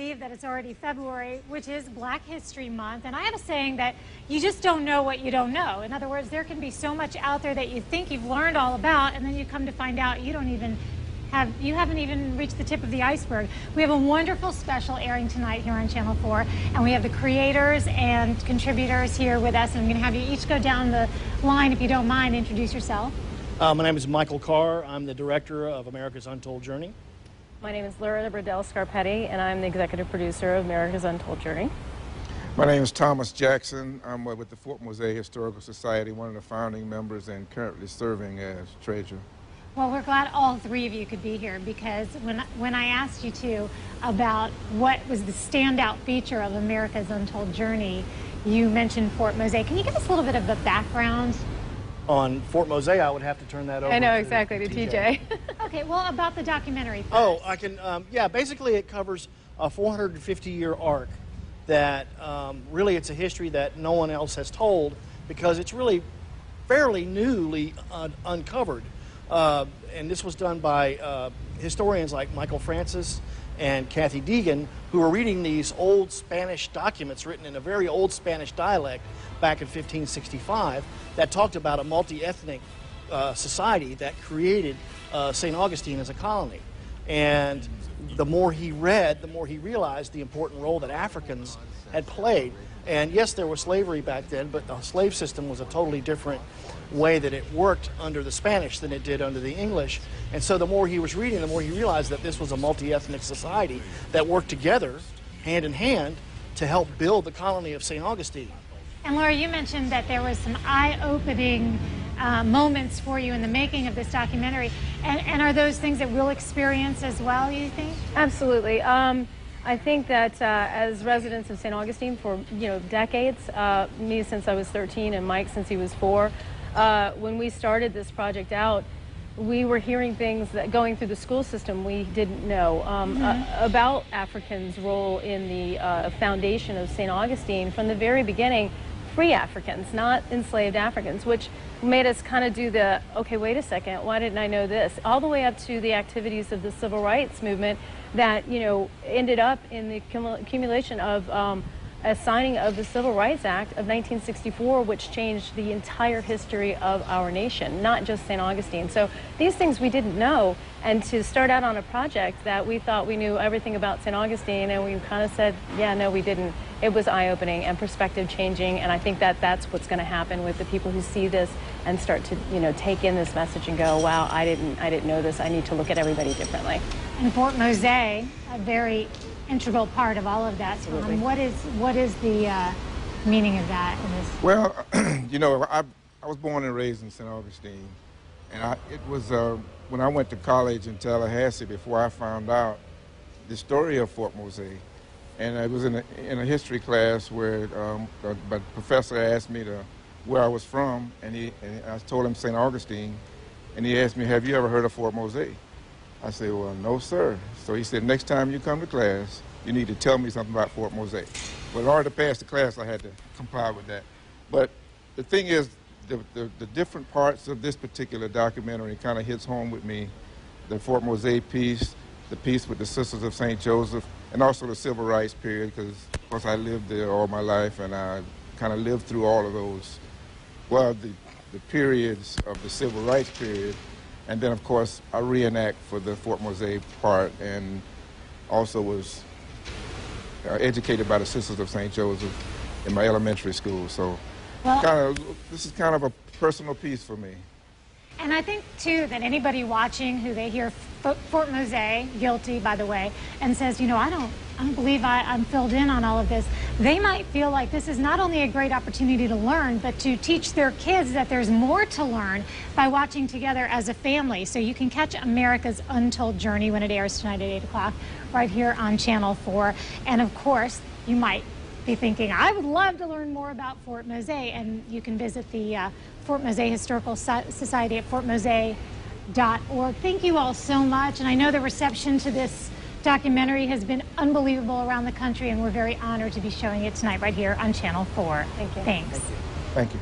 believe that it's already February, which is Black History Month, and I have a saying that you just don't know what you don't know. In other words, there can be so much out there that you think you've learned all about, and then you come to find out you haven't even reached the tip of the iceberg. We have a wonderful special airing tonight here on Channel 4, and we have the creators and contributors here with us, and I'm going to have you each go down the line, if you don't mind, introduce yourself. My name is Michael Carr. I'm the director of America's Untold Journey. My name is Laura Burdell Scarpetti, and I'm the executive producer of America's Untold Journey. My name is Thomas Jackson. I'm with the Fort Mosaic Historical Society, one of the founding members and currently serving as treasurer. Well, we're glad all three of you could be here, because when I asked you two about what was the standout feature of America's Untold Journey, you mentioned Fort Mosaic. Can you give us a little bit of the background? On Fort Mosaic, I would have to turn that over. I know, exactly, to TJ. Okay, well, about the documentary first. Oh, I can, yeah, basically it covers a 450-year arc that really it's a history that no one else has told, because it's really fairly newly uncovered. And this was done by historians like Michael Francis and Kathy Deegan, who were reading these old Spanish documents written in a very old Spanish dialect back in 1565 that talked about a multi-ethnic society that created St. Augustine as a colony. And the more he read, the more he realized the important role that Africans had played. And yes, there was slavery back then, but the slave system was a totally different way that it worked under the Spanish than it did under the English. And so the more he was reading, the more he realized that this was a multi-ethnic society that worked together, hand in hand, to help build the colony of St. Augustine. And Laura, you mentioned that there was some eye-opening moments for you in the making of this documentary. And are those things that we'll experience as well, you think? Absolutely. I think that as residents of St. Augustine for decades, me since I was 13 and Mike since he was 4, when we started this project out, we were hearing things that going through the school system we didn't know about Africans' role in the foundation of St. Augustine from the very beginning. Free Africans, not enslaved Africans, which made us kind of do the, okay, wait a second, why didn't I know this? All the way up to the activities of the civil rights movement that, ended up in the accumulation of a signing of the Civil Rights Act of 1964, which changed the entire history of our nation, not just St. Augustine. So these things we didn't know, and to start out on a project that we thought we knew everything about St. Augustine, and we kind of said, yeah, no, we didn't. It was eye-opening and perspective changing, and I think that that's what's going to happen with the people who see this and start to, take in this message and go, wow, I didn't know this. I need to look at everybody differently. And Fort Mosaic, a very integral part of all of that. What is the meaning of that in this? Well, I was born and raised in St. Augustine, and it was when I went to college in Tallahassee before I found out the story of Fort Mosaic. And I was in a history class where the professor asked me where I was from, and I told him St. Augustine, and he asked me, have you ever heard of Fort Mosaic? I said, well, no, sir. So he said, next time you come to class, you need to tell me something about Fort Mosaic. But in order to pass the class, I had to comply with that. But the thing is, the different parts of this particular documentary kind of hits home with me. The Fort Mosaic piece, the piece with the Sisters of St. Joseph, and also the Civil Rights period, because, of course, I lived there all my life, and I kind of lived through all of those. Well, the periods of the Civil Rights period. And then, of course, I reenact for the Fort Mosaic part, and also was educated by the Sisters of St. Joseph in my elementary school. So this is kind of a personal piece for me. And I think, too, that anybody watching who they hear Fort Mosaic, guilty, by the way, and says, I don't believe I'm filled in on all of this, they might feel like this is not only a great opportunity to learn, but to teach their kids that there's more to learn by watching together as a family. So you can catch America's Untold Journey when it airs tonight at 8 o'clock right here on Channel 4. And, of course, you might be thinking, I would love to learn more about Fort Mosaic, and you can visit the Fort Mosaic Historical Society at fortmosaic.org. Thank you all so much, and I know the reception to this documentary has been unbelievable around the country, and we're very honored to be showing it tonight right here on Channel 4. Thank you. Thanks. Thank you.